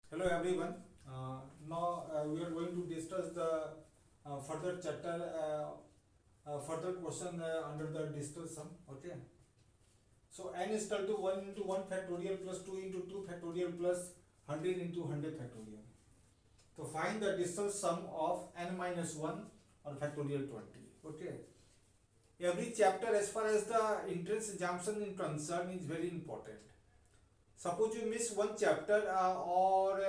Hello everyone. Now we are going to discuss the further chapter, further question under the distal sum. Okay. So n is equal to 1 into 1 factorial plus 2 into 2 factorial plus 100 into 100 factorial. So find the distal sum of n minus 1 or factorial 20. Okay. Every chapter as far as the entrance examination is concerned is very important. Suppose you miss one chapter or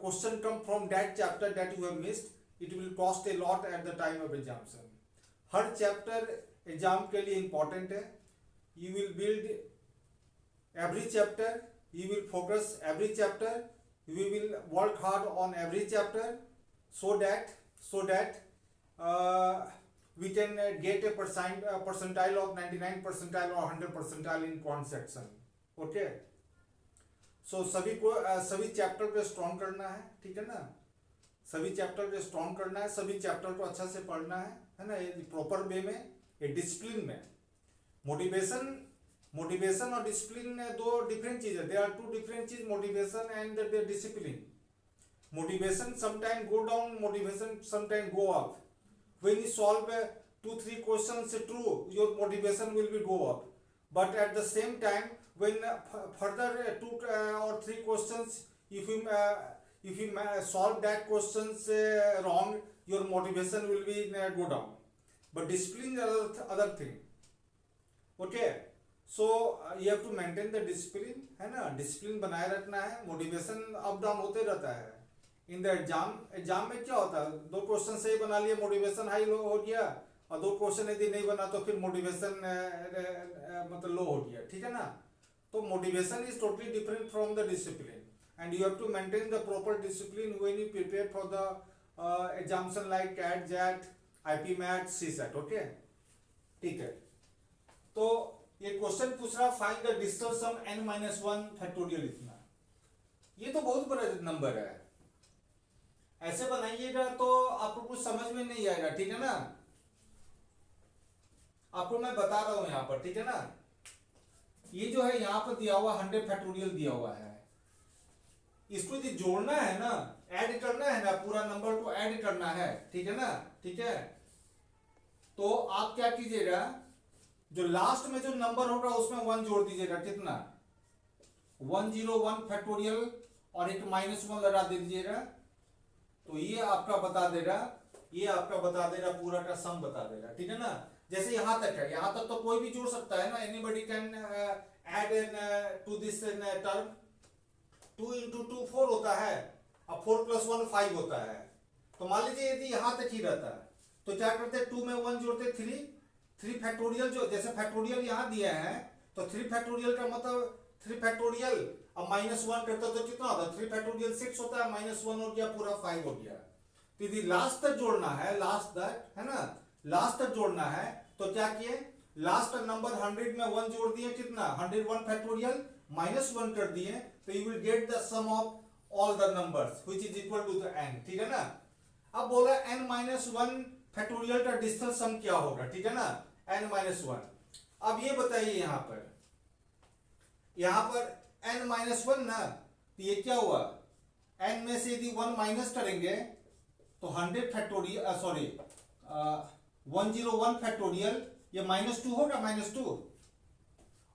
question come from that chapter that you have missed, it will cost a lot at the time of examination. Her chapter exam के लिए important है. You will build every chapter, you will focus every chapter, we will work hard on every chapter so that we can get a percentile of 99 percentile or 100 percentile in quant section. Okay. So सभी chapter को strong करना है, ठीक है ना. सभी chapter को strong करना है, सभी चैप्टर को अच्छा से पढ़ना है ना. ये प्रॉपर वे में, ये डिसिप्लिन में. मोटिवेशन और डिसिप्लिन दो डिफरेंट चीज है. दे आर टू डिफरेंट चीज, motivation and the discipline. Motivation sometime go down, motivation sometime go up. When you solve 2-3 questions true, your motivation will be go up. But at the same time, when further 2 or 3 questions, if you solve that questions wrong, your motivation will be go down. But discipline is other thing. Okay, so you have to maintain the discipline, है ना. Discipline बनाए रखना है. Motivation up down होते रहता है. In the exam में क्या होता है, 2 क्वेश्चन सही बना लिए, मोटिवेशन हाई हो गया, और 2 क्वेश्चन यदि नहीं बना तो फिर मोटिवेशन मतलब लो हो गया, ठीक है ना. तो motivation is totally different from the discipline, and you have to maintain the proper discipline when you prepare for the examination like CAT, जैट, आईपी मैट, सीसेट. ओके, ठीक है. तो ये क्वेश्चन पूछ रहा, find the distal sum n-1 factorial. इतना ये तो बहुत बड़ा नंबर है. ऐसे बनाइएगा तो आपको कुछ समझ में नहीं आएगा, ठीक है ना. आपको मैं बता रहा हूं यहां पर, ठीक है ना. ये जो है यहां पर दिया हुआ 100 फैक्टोरियल दिया हुआ है. इसको यदि जोड़ना है ना, ऐड करना है ना, पूरा नंबर को ऐड करना है, ठीक है ना. ठीक है, तो आप क्या कीजिएगा, जो लास्ट में जो नंबर होगा उसमें 1 जोड़ दीजिएगा. कितना, 101 फैक्टोरियल और एक -1 लगा दे दीजिएगा. तो ये आपका बता देगा, पूरा का सम बता देगा, ठीक है ना. जैसे यहां तक है, यहां तक तो कोई भी जोड़ सकता है ना. Anybody can add into this term. 2 into 2 4 होता है, अब 4 + 1 5 होता है. तो मान लीजिए यदि यहां तक ही रहता है तो क्या करते हैं, 2 में 1 जोड़ते 3 फैक्टोरियल. जो जैसे फैक्टोरियल यहां दिया है तो 3 फैक्टोरियल का मतलब 3 फैक्टोरियल, अब -1 करते तो कितना होता है, 3 फैक्टोरियल 6 होता है, -1 हो गया, पूरा 5 हो गया. तो यदि लास्ट तक जोड़ना है, लास्ट तक है ना, लास्ट तक जोड़ना है तो क्या किए, लास्ट नंबर 100 में 1 जोड़ दिए, कितना, 101 फैक्टोरियल -1 कर दिए, तो you will get the sum of all the numbers which is equal to the n, ठीक है ना. अब बोला n-1 फैक्टोरियल का डिस्टल सम क्या होगा, ठीक है ना, n-1. अब ये बताइए यहां पर n-1 ना, तो ये क्या हुआ, n में से यदि 1 माइनस करेंगे तो 100 फैक्टोरियल, सॉरी 101 फैक्टोरियल, ये -2 होगा, -2.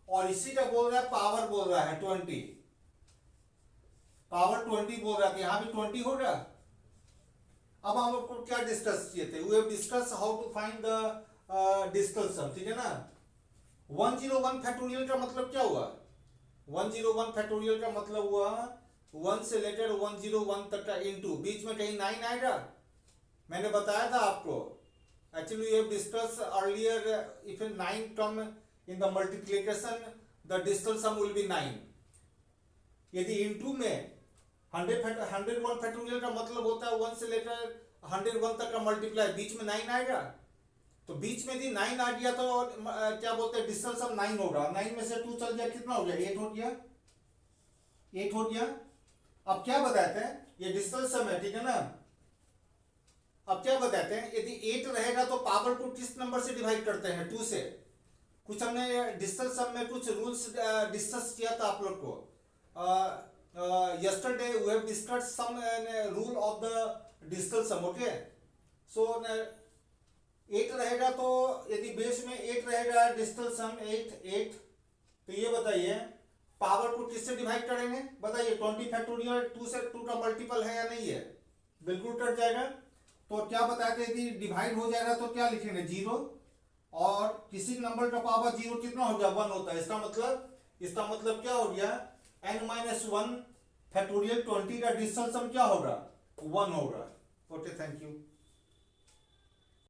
और इसी का बोल रहा है, पावर बोल रहा है 20, पावर 20 बोल रहा है, यहां भी 20 होगा. अब हम आपको क्या डिस्कस किए थे, we have discuss how to find the distal sum, ठीक है ना. 101 फैक्टोरियल का मतलब क्या हुआ, 101 फैक्टोरियल का मतलब हुआ 1 से लेकर 101 तक का इनटू, बीच में कहीं 9 आएगा. मैंने बताया था आपको, actually we have discussed earlier, if a 9 come in the multiplication the distal sum will be 9. यदि इनटू में 101 फैक्टोरियल का मतलब होता है 1 से लेकर 101 तक का मल्टीप्लाई, बीच में 9 आएगा. तो बीच में यदि 9 आ गया तो क्या बोलते हैं, डिस्टल सम 9 होगा. 9 में से 2 चल गया, कितना हो गया, 8 हो गया, 8 हो गया. अब क्या बताते हैं, ये डिस्टल सम है, ठीक है ना. अब क्या बताते हैं, यदि 8 रहेगा तो पावर को किस नंबर से डिवाइड करते हैं, 2 से. कुछ हमने डिस्टल सम में कुछ रूल्स डिस्कस किया था आप लोग को. yesterday we have discussed some rule of the digital sum. Okay, so 8 रहेगा तो यदि बेस में 8 रहेगा डिजिटल सम 8 तो ये बताइए पावर को किससे डिवाइड करेंगे, बताइए 20 फैक्टोरियल 2 से 2 का मल्टीपल है या नहीं है, बिल्कुल कट जाएगा। तो क्या बताते हैं यदि डिवाइड हो जाएगा तो क्या लिखेंगे 0, और किसी नंबर का पावर 0 कितना हो गया 1 होता है, इसका मतलब क्या हो गया n-1 फैक्टोरियल 20 का डिजिटल सम क्या होगा 1 होगा। Okay, thank you.